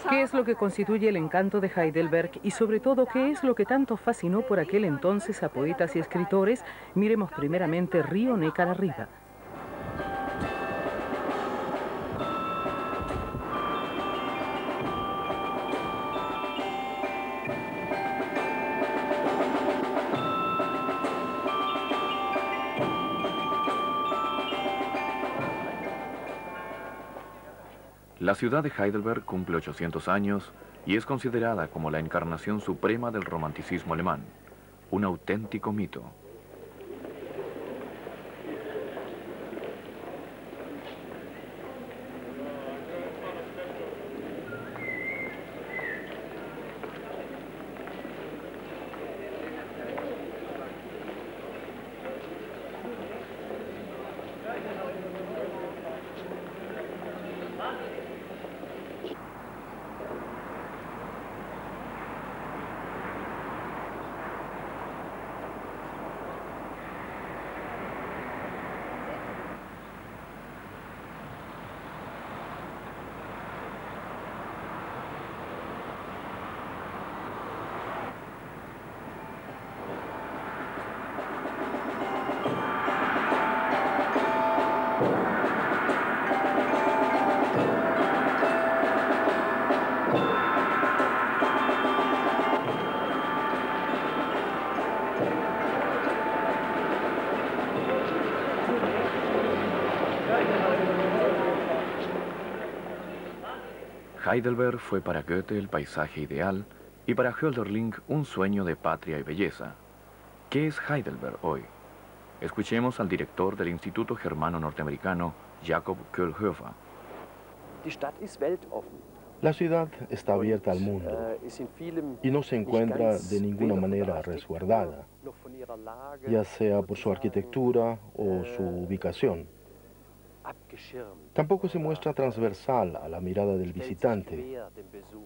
¿Qué es lo que constituye el encanto de Heidelberg y sobre todo qué es lo que tanto fascinó por aquel entonces a poetas y escritores? Miremos primeramente río Neckar arriba. La ciudad de Heidelberg cumple 800 años y es considerada como la encarnación suprema del romanticismo alemán, un auténtico mito. Heidelberg fue para Goethe el paisaje ideal y para Hölderlin un sueño de patria y belleza. ¿Qué es Heidelberg hoy? Escuchemos al director del Instituto Germano Norteamericano, Jakob Kohlhofer. La ciudad está abierta al mundo y no se encuentra de ninguna manera resguardada, ya sea por su arquitectura o su ubicación. Tampoco se muestra transversal a la mirada del visitante,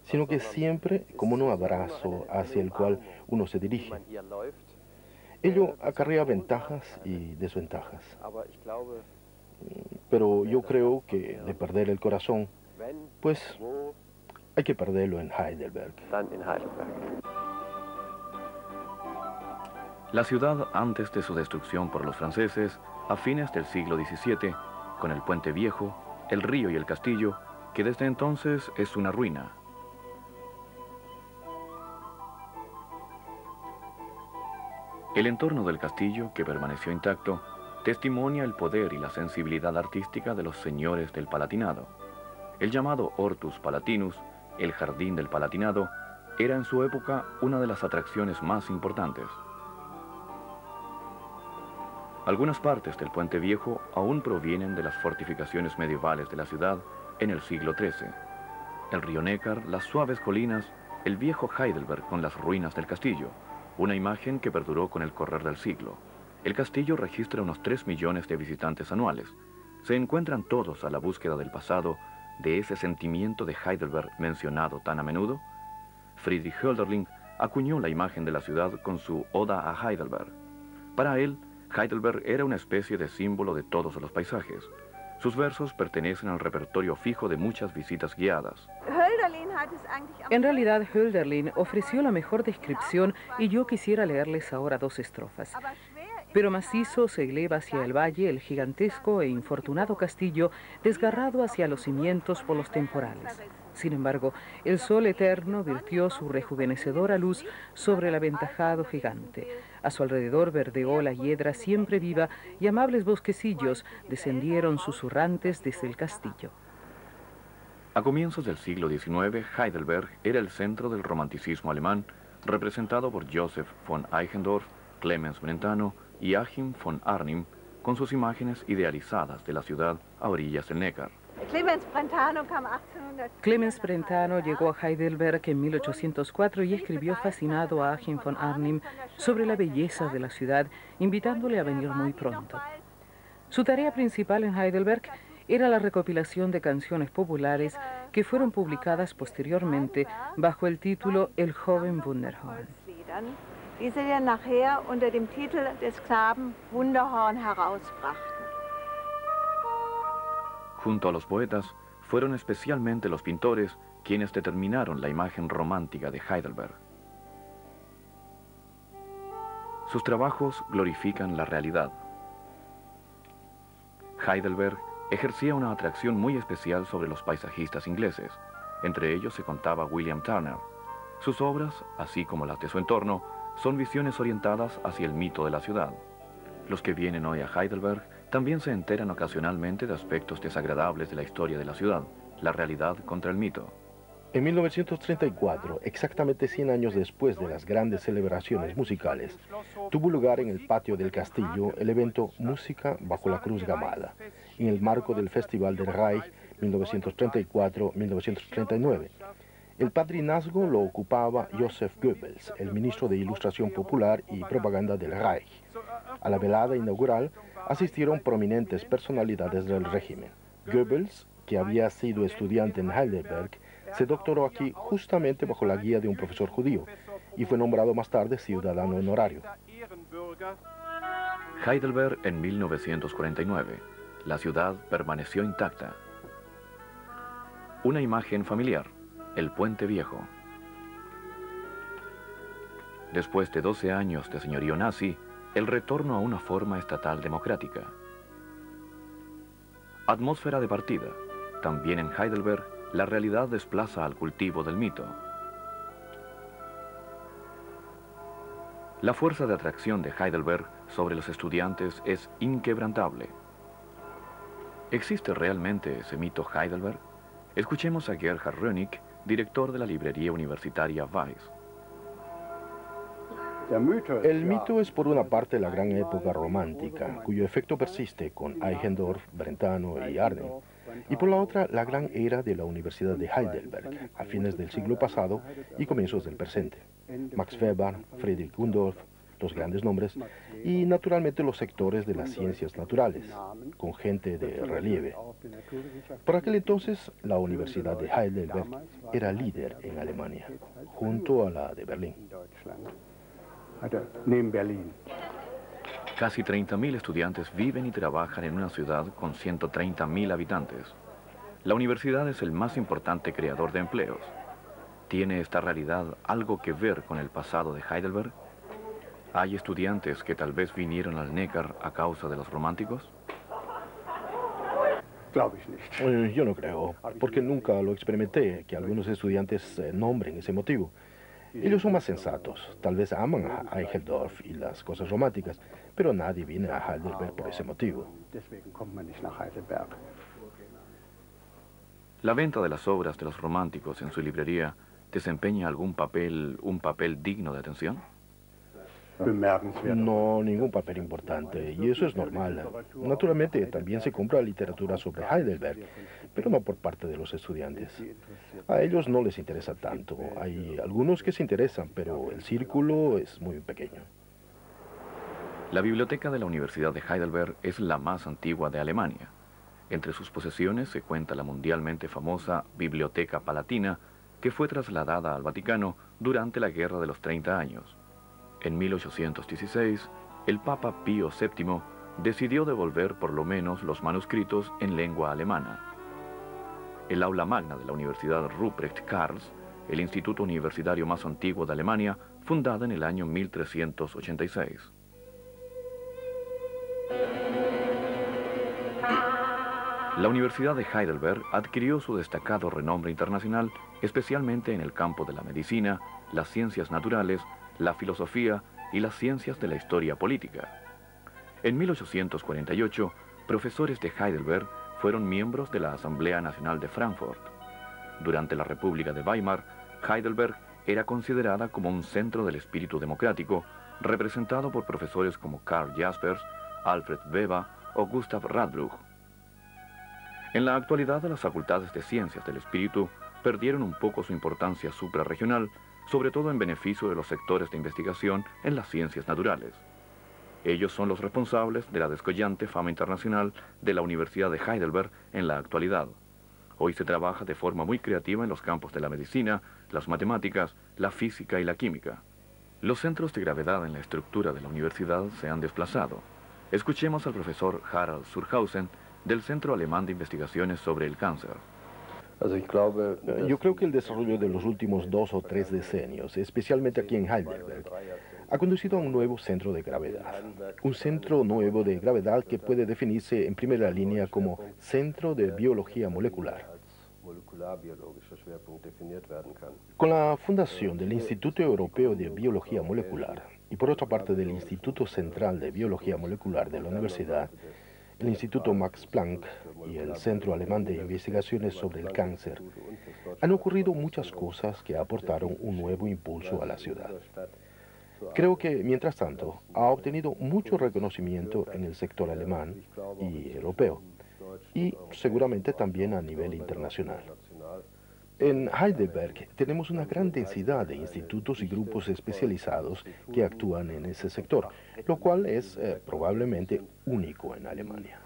sino que siempre como un abrazo hacia el cual uno se dirige. Ello acarrea ventajas y desventajas. Pero yo creo que de perder el corazón, pues hay que perderlo en Heidelberg. La ciudad, antes de su destrucción por los franceses, a fines del siglo XVII, con el puente viejo, el río y el castillo, que desde entonces es una ruina. El entorno del castillo, que permaneció intacto, testimonia el poder y la sensibilidad artística de los señores del Palatinado. El llamado Hortus Palatinus, el jardín del Palatinado, era en su época una de las atracciones más importantes. Algunas partes del puente viejo aún provienen de las fortificaciones medievales de la ciudad en el siglo XIII. El río Neckar, las suaves colinas, el viejo Heidelberg con las ruinas del castillo, una imagen que perduró con el correr del siglo. El castillo registra unos 3 millones de visitantes anuales. Se encuentran todos a la búsqueda del pasado, de ese sentimiento de Heidelberg mencionado tan a menudo. Friedrich Hölderlin acuñó la imagen de la ciudad con su Oda a Heidelberg. Para él, Heidelberg era una especie de símbolo de todos los paisajes. Sus versos pertenecen al repertorio fijo de muchas visitas guiadas. En realidad, Hölderlin ofreció la mejor descripción y yo quisiera leerles ahora 2 estrofas. Pero macizo se eleva hacia el valle el gigantesco e infortunado castillo, desgarrado hacia los cimientos por los temporales. Sin embargo, el sol eterno virtió su rejuvenecedora luz sobre el aventajado gigante. A su alrededor verdeó la hiedra siempre viva y amables bosquecillos descendieron susurrantes desde el castillo. A comienzos del siglo XIX, Heidelberg era el centro del romanticismo alemán, representado por Joseph von Eichendorff, Clemens Brentano y Achim von Arnim, con sus imágenes idealizadas de la ciudad a orillas del Neckar. Clemens Brentano llegó a Heidelberg en 1804 y escribió fascinado a Achim von Arnim sobre la belleza de la ciudad, invitándole a venir muy pronto. Su tarea principal en Heidelberg era la recopilación de canciones populares que fueron publicadas posteriormente bajo el título El joven Wunderhorn. Die sie dann nachher unter dem Titel des Knaben Wunderhorn herausbrachten. Junto a los poetas, fueron especialmente los pintores quienes determinaron la imagen romántica de Heidelberg. Sus trabajos glorifican la realidad. Heidelberg ejercía una atracción muy especial sobre los paisajistas ingleses. Entre ellos se contaba William Turner. Sus obras, así como las de su entorno, son visiones orientadas hacia el mito de la ciudad. Los que vienen hoy a Heidelberg también se enteran ocasionalmente de aspectos desagradables de la historia de la ciudad, la realidad contra el mito. En 1934, exactamente 100 años después de las grandes celebraciones musicales, tuvo lugar en el patio del castillo el evento Música bajo la Cruz Gamada, en el marco del Festival del Reich 1934-1939. El padrinazgo lo ocupaba Joseph Goebbels, el ministro de Ilustración Popular y Propaganda del Reich. A la velada inaugural asistieron prominentes personalidades del régimen. Goebbels, que había sido estudiante en Heidelberg, se doctoró aquí justamente bajo la guía de un profesor judío y fue nombrado más tarde ciudadano honorario. Heidelberg en 1949. La ciudad permaneció intacta. Una imagen familiar, el Puente Viejo. Después de 12 años de señorío nazi, el retorno a una forma estatal democrática. Atmósfera de partida. También en Heidelberg, la realidad desplaza al cultivo del mito. La fuerza de atracción de Heidelberg sobre los estudiantes es inquebrantable. ¿Existe realmente ese mito Heidelberg? Escuchemos a Gerhard Rönig, director de la librería universitaria Weiss. El mito es por una parte la gran época romántica, cuyo efecto persiste con Eichendorff, Brentano y Arden, y por la otra la gran era de la Universidad de Heidelberg, a fines del siglo pasado y comienzos del presente. Max Weber, Friedrich Gundolf, los grandes nombres, y naturalmente los sectores de las ciencias naturales, con gente de relieve. Por aquel entonces, la Universidad de Heidelberg era líder en Alemania, junto a la de Berlín. Casi 30.000 estudiantes viven y trabajan en una ciudad con 130.000 habitantes. La universidad es el más importante creador de empleos. ¿Tiene esta realidad algo que ver con el pasado de Heidelberg? ¿Hay estudiantes que tal vez vinieron al Neckar a causa de los románticos? Yo no creo, porque nunca lo experimenté, que algunos estudiantes nombren ese motivo. Ellos son más sensatos, tal vez aman a Eichendorff y las cosas románticas, pero nadie viene a Heidelberg por ese motivo. ¿La venta de las obras de los románticos en su librería desempeña un papel digno de atención? No, ningún papel importante, y eso es normal. Naturalmente, también se compra literatura sobre Heidelberg, pero no por parte de los estudiantes. A ellos no les interesa tanto. Hay algunos que se interesan, pero el círculo es muy pequeño. La biblioteca de la Universidad de Heidelberg es la más antigua de Alemania. Entre sus posesiones se cuenta la mundialmente famosa Biblioteca Palatina, que fue trasladada al Vaticano durante la Guerra de los 30 años. En 1816, el Papa Pío VII decidió devolver por lo menos los manuscritos en lengua alemana. El aula magna de la Universidad Ruprecht Karls, el instituto universitario más antiguo de Alemania, fundada en el año 1386. La Universidad de Heidelberg adquirió su destacado renombre internacional, especialmente en el campo de la medicina, las ciencias naturales, la filosofía y las ciencias de la historia política. En 1848, profesores de Heidelberg fueron miembros de la Asamblea Nacional de Frankfurt. Durante la República de Weimar, Heidelberg era considerada como un centro del espíritu democrático, representado por profesores como Karl Jaspers, Alfred Weber o Gustav Radbruch. En la actualidad, las facultades de ciencias del espíritu perdieron un poco su importancia suprarregional, sobre todo en beneficio de los sectores de investigación en las ciencias naturales. Ellos son los responsables de la descollante fama internacional de la Universidad de Heidelberg en la actualidad. Hoy se trabaja de forma muy creativa en los campos de la medicina, las matemáticas, la física y la química. Los centros de gravedad en la estructura de la universidad se han desplazado. Escuchemos al profesor Harald Surhausen del Centro Alemán de Investigaciones sobre el Cáncer. Yo creo que el desarrollo de los últimos 2 o 3 decenios, especialmente aquí en Heidelberg, ha conducido a un nuevo centro de gravedad. Un centro nuevo de gravedad que puede definirse en primera línea como Centro de Biología Molecular. Con la fundación del Instituto Europeo de Biología Molecular y por otra parte del Instituto Central de Biología Molecular de la Universidad, el Instituto Max Planck y el Centro Alemán de Investigaciones sobre el Cáncer, han ocurrido muchas cosas que aportaron un nuevo impulso a la ciudad. Creo que, mientras tanto, ha obtenido mucho reconocimiento en el sector alemán y europeo, y seguramente también a nivel internacional. En Heidelberg tenemos una gran densidad de institutos y grupos especializados que actúan en ese sector, lo cual es probablemente único en Alemania.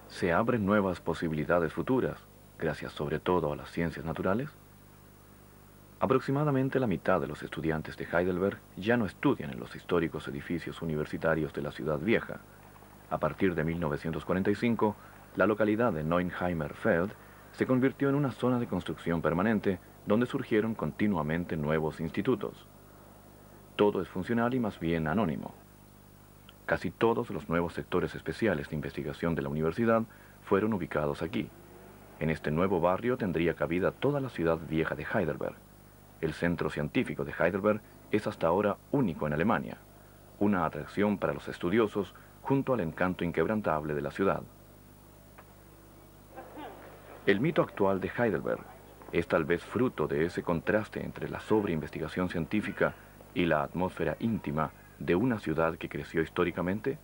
¿Se abren nuevas posibilidades futuras, gracias sobre todo a las ciencias naturales? Aproximadamente la mitad de los estudiantes de Heidelberg ya no estudian en los históricos edificios universitarios de la ciudad vieja. A partir de 1945, la localidad de Neuenheimer Feld se convirtió en una zona de construcción permanente donde surgieron continuamente nuevos institutos. Todo es funcional y más bien anónimo. Casi todos los nuevos sectores especiales de investigación de la universidad fueron ubicados aquí. En este nuevo barrio tendría cabida toda la ciudad vieja de Heidelberg. El centro científico de Heidelberg es hasta ahora único en Alemania, una atracción para los estudiosos junto al encanto inquebrantable de la ciudad. El mito actual de Heidelberg es tal vez fruto de ese contraste entre la sobria investigación científica y la atmósfera íntima de una ciudad que creció históricamente.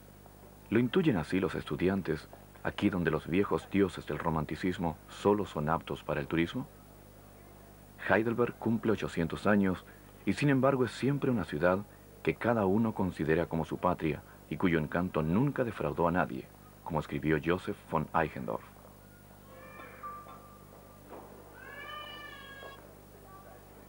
¿Lo intuyen así los estudiantes, aquí donde los viejos dioses del romanticismo solo son aptos para el turismo? Heidelberg cumple 800 años y sin embargo es siempre una ciudad que cada uno considera como su patria y cuyo encanto nunca defraudó a nadie, como escribió Joseph von Eichendorff.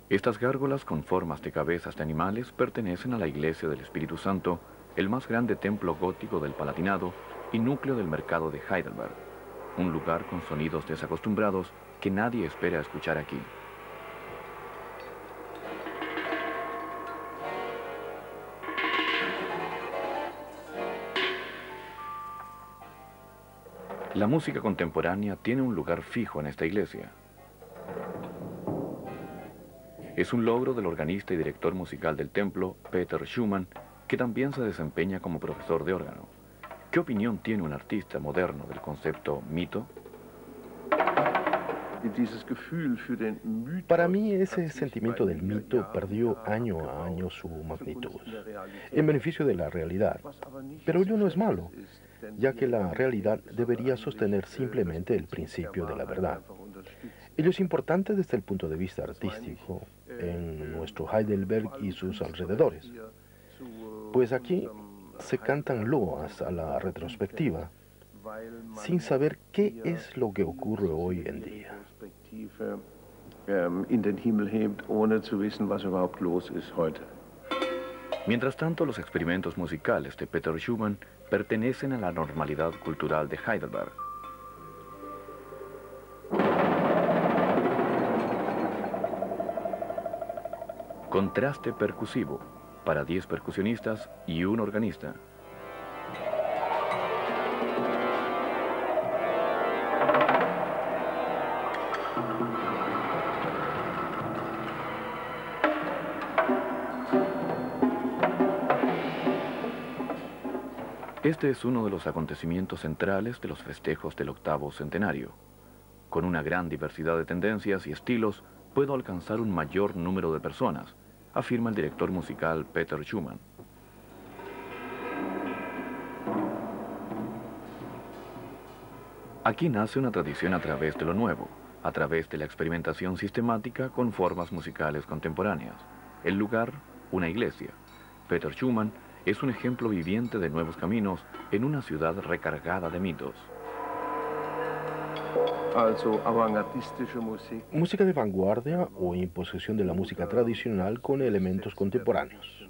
Estas gárgolas con formas de cabezas de animales pertenecen a la Iglesia del Espíritu Santo, el más grande templo gótico del Palatinado y núcleo del mercado de Heidelberg, un lugar con sonidos desacostumbrados que nadie espera escuchar aquí. La música contemporánea tiene un lugar fijo en esta iglesia. Es un logro del organista y director musical del templo, Peter Schumann, que también se desempeña como profesor de órgano. ¿Qué opinión tiene un artista moderno del concepto mito? Para mí ese sentimiento del mito perdió año a año su magnitud, en beneficio de la realidad. Pero ello no es malo, ya que la realidad debería sostener simplemente el principio de la verdad. Ello es importante desde el punto de vista artístico en nuestro Heidelberg y sus alrededores, pues aquí se cantan loas a la retrospectiva, sin saber qué es lo que ocurre hoy en día. Mientras tanto, los experimentos musicales de Peter Schumann pertenecen a la normalidad cultural de Heidelberg. Contraste percusivo, para 10 percusionistas y un organista. Este es uno de los acontecimientos centrales de los festejos del 8º centenario. Con una gran diversidad de tendencias y estilos, puedo alcanzar un mayor número de personas, afirma el director musical Peter Schumann. Aquí nace una tradición a través de lo nuevo, a través de la experimentación sistemática con formas musicales contemporáneas. El lugar, una iglesia. Peter Schumann es un ejemplo viviente de nuevos caminos en una ciudad recargada de mitos. Música de vanguardia o imposición de la música tradicional con elementos contemporáneos.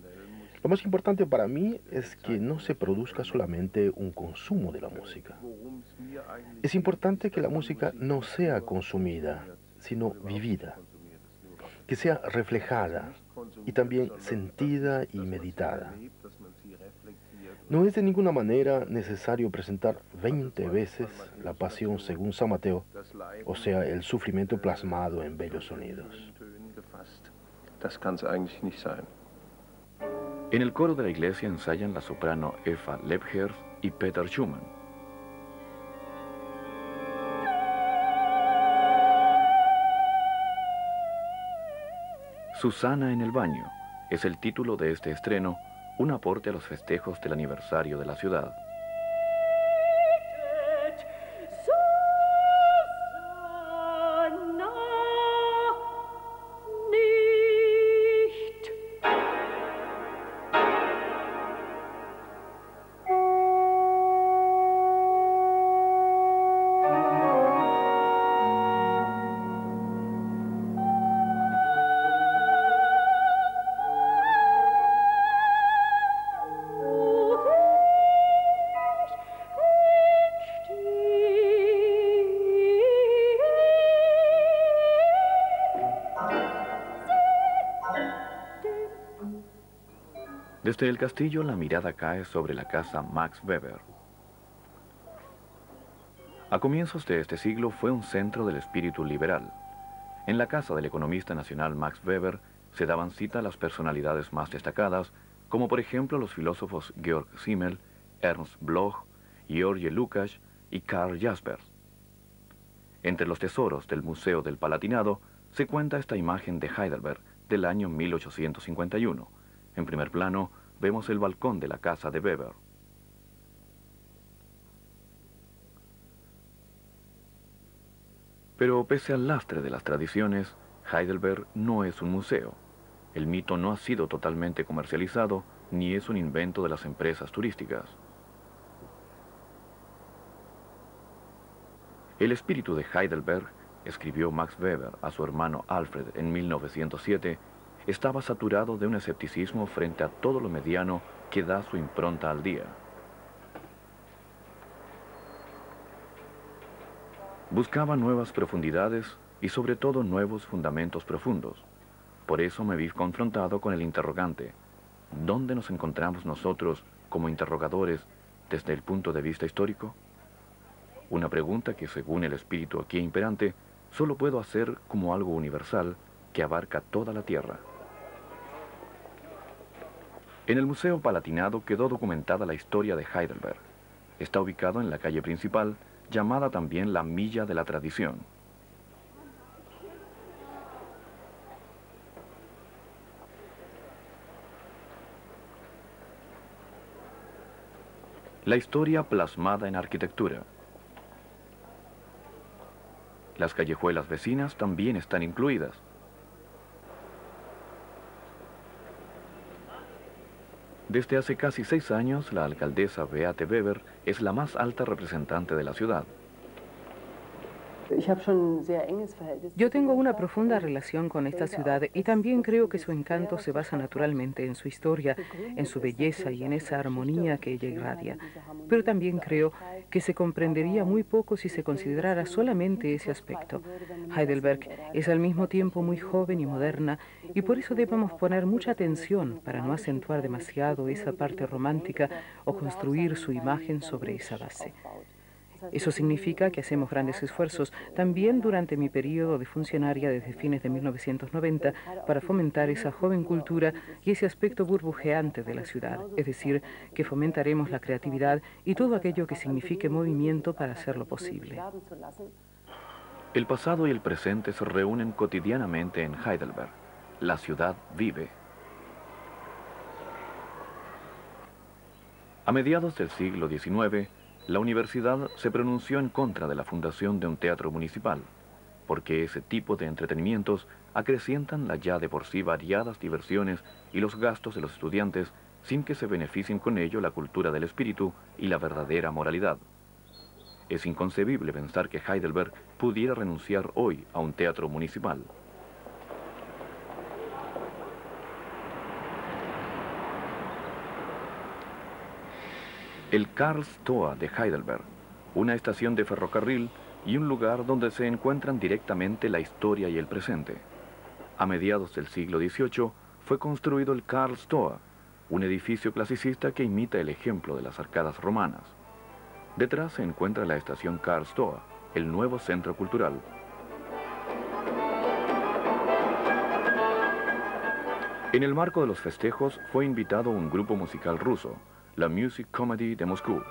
Lo más importante para mí es que no se produzca solamente un consumo de la música. Es importante que la música no sea consumida, sino vivida, que sea reflejada y también sentida y meditada. No es de ninguna manera necesario presentar 20 veces la pasión según San Mateo, o sea, el sufrimiento plasmado en bellos sonidos. En el coro de la iglesia ensayan la soprano Eva Lebherz y Peter Schumann. Susana en el baño es el título de este estreno, un aporte a los festejos del aniversario de la ciudad. Desde el castillo la mirada cae sobre la casa Max Weber. A comienzos de este siglo fue un centro del espíritu liberal. En la casa del economista nacional Max Weber se daban cita las personalidades más destacadas, como por ejemplo los filósofos Georg Simmel, Ernst Bloch, George Lukács y Karl Jaspers. Entre los tesoros del Museo del Palatinado se cuenta esta imagen de Heidelberg del año 1851. En primer plano vemos el balcón de la casa de Weber. Pero pese al lastre de las tradiciones, Heidelberg no es un museo. El mito no ha sido totalmente comercializado, ni es un invento de las empresas turísticas. El espíritu de Heidelberg, escribió Max Weber a su hermano Alfred en 1907, estaba saturado de un escepticismo frente a todo lo mediano que da su impronta al día. Buscaba nuevas profundidades y sobre todo nuevos fundamentos profundos. Por eso me vi confrontado con el interrogante: ¿dónde nos encontramos nosotros como interrogadores desde el punto de vista histórico? Una pregunta que, según el espíritu aquí imperante, solo puedo hacer como algo universal que abarca toda la tierra. En el Museo Palatinado quedó documentada la historia de Heidelberg. Está ubicado en la calle principal, llamada también la Milla de la Tradición. La historia plasmada en arquitectura. Las callejuelas vecinas también están incluidas. Desde hace casi 6 años, la alcaldesa Beate Weber es la más alta representante de la ciudad. Yo tengo una profunda relación con esta ciudad y también creo que su encanto se basa naturalmente en su historia, en su belleza y en esa armonía que ella irradia. Pero también creo que se comprendería muy poco si se considerara solamente ese aspecto. Heidelberg es al mismo tiempo muy joven y moderna, y por eso debemos poner mucha atención para no acentuar demasiado esa parte romántica o construir su imagen sobre esa base. Eso significa que hacemos grandes esfuerzos también durante mi periodo de funcionaria desde fines de 1990 para fomentar esa joven cultura y ese aspecto burbujeante de la ciudad, es decir, que fomentaremos la creatividad y todo aquello que signifique movimiento para hacerlo posible. El pasado y el presente se reúnen cotidianamente en Heidelberg. La ciudad vive. A mediados del siglo XIX, la universidad se pronunció en contra de la fundación de un teatro municipal, porque ese tipo de entretenimientos acrecientan las ya de por sí variadas diversiones y los gastos de los estudiantes sin que se beneficien con ello la cultura del espíritu y la verdadera moralidad. Es inconcebible pensar que Heidelberg pudiera renunciar hoy a un teatro municipal. el Karlstor de Heidelberg, una estación de ferrocarril y un lugar donde se encuentran directamente la historia y el presente. A mediados del siglo XVIII fue construido el Karlstor, un edificio clasicista que imita el ejemplo de las arcadas romanas. Detrás se encuentra la estación Karlstor, el nuevo centro cultural. En el marco de los festejos fue invitado un grupo musical ruso, la Music Comedy de Moscú.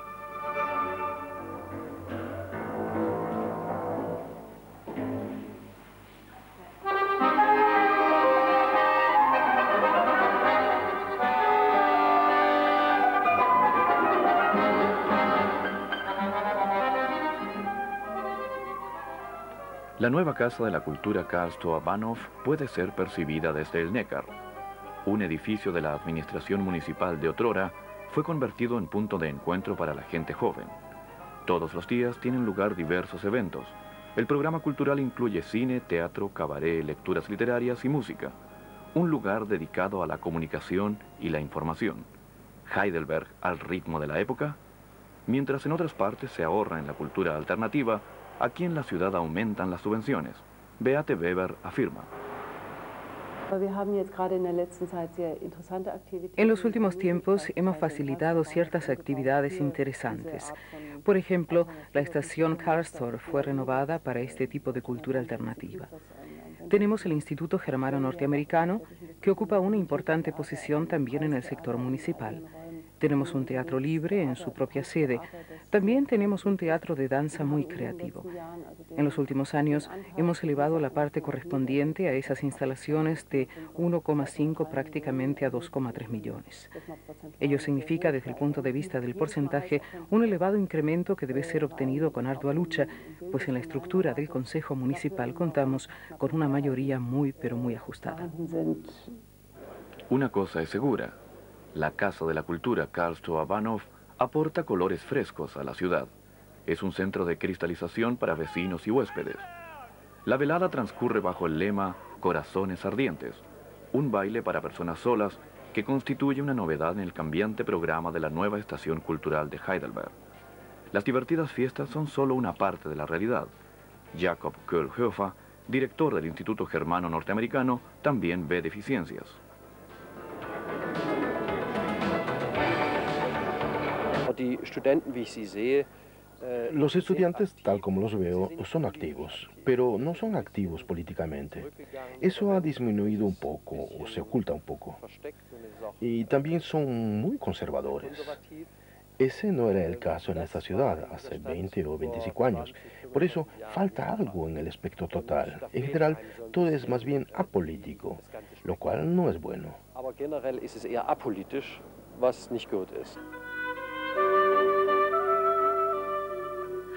La nueva Casa de la Cultura Karlstor Bahnhof puede ser percibida desde el Neckar. Un edificio de la administración municipal de otrora fue convertido en punto de encuentro para la gente joven. Todos los días tienen lugar diversos eventos. El programa cultural incluye cine, teatro, cabaret, lecturas literarias y música. Un lugar dedicado a la comunicación y la información. Heidelberg al ritmo de la época. Mientras en otras partes se ahorra en la cultura alternativa, aquí en la ciudad aumentan las subvenciones. Beate Weber afirma. En los últimos tiempos hemos facilitado ciertas actividades interesantes. Por ejemplo, la estación Karlstor fue renovada para este tipo de cultura alternativa. Tenemos el Instituto Germano Norteamericano, que ocupa una importante posición también en el sector municipal. Tenemos un teatro libre en su propia sede. También tenemos un teatro de danza muy creativo. En los últimos años hemos elevado la parte correspondiente a esas instalaciones de 1,5 prácticamente a 2,3 millones. Ello significa, desde el punto de vista del porcentaje, un elevado incremento que debe ser obtenido con ardua lucha, pues en la estructura del Consejo Municipal contamos con una mayoría muy, pero muy ajustada. Una cosa es segura. La Casa de la Cultura Karlstor Bahnhof aporta colores frescos a la ciudad. Es un centro de cristalización para vecinos y huéspedes. La velada transcurre bajo el lema Corazones Ardientes, un baile para personas solas que constituye una novedad en el cambiante programa de la nueva estación cultural de Heidelberg. Las divertidas fiestas son solo una parte de la realidad. Jakob Kohlhofer, director del Instituto Germano Norteamericano, también ve deficiencias. Los estudiantes, tal como los veo, son activos, pero no son activos políticamente. Eso ha disminuido un poco, o se oculta un poco. Y también son muy conservadores. Ese no era el caso en esta ciudad hace 20 o 25 años. Por eso falta algo en el espectro total. En general, todo es más bien apolítico, lo cual no es bueno.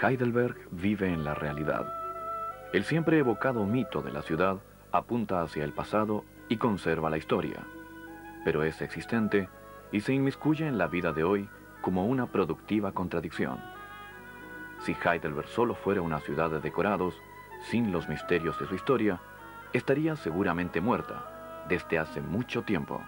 Heidelberg vive en la realidad. El siempre evocado mito de la ciudad apunta hacia el pasado y conserva la historia, pero es existente y se inmiscuye en la vida de hoy como una productiva contradicción. Si Heidelberg solo fuera una ciudad de decorados, sin los misterios de su historia, estaría seguramente muerta desde hace mucho tiempo.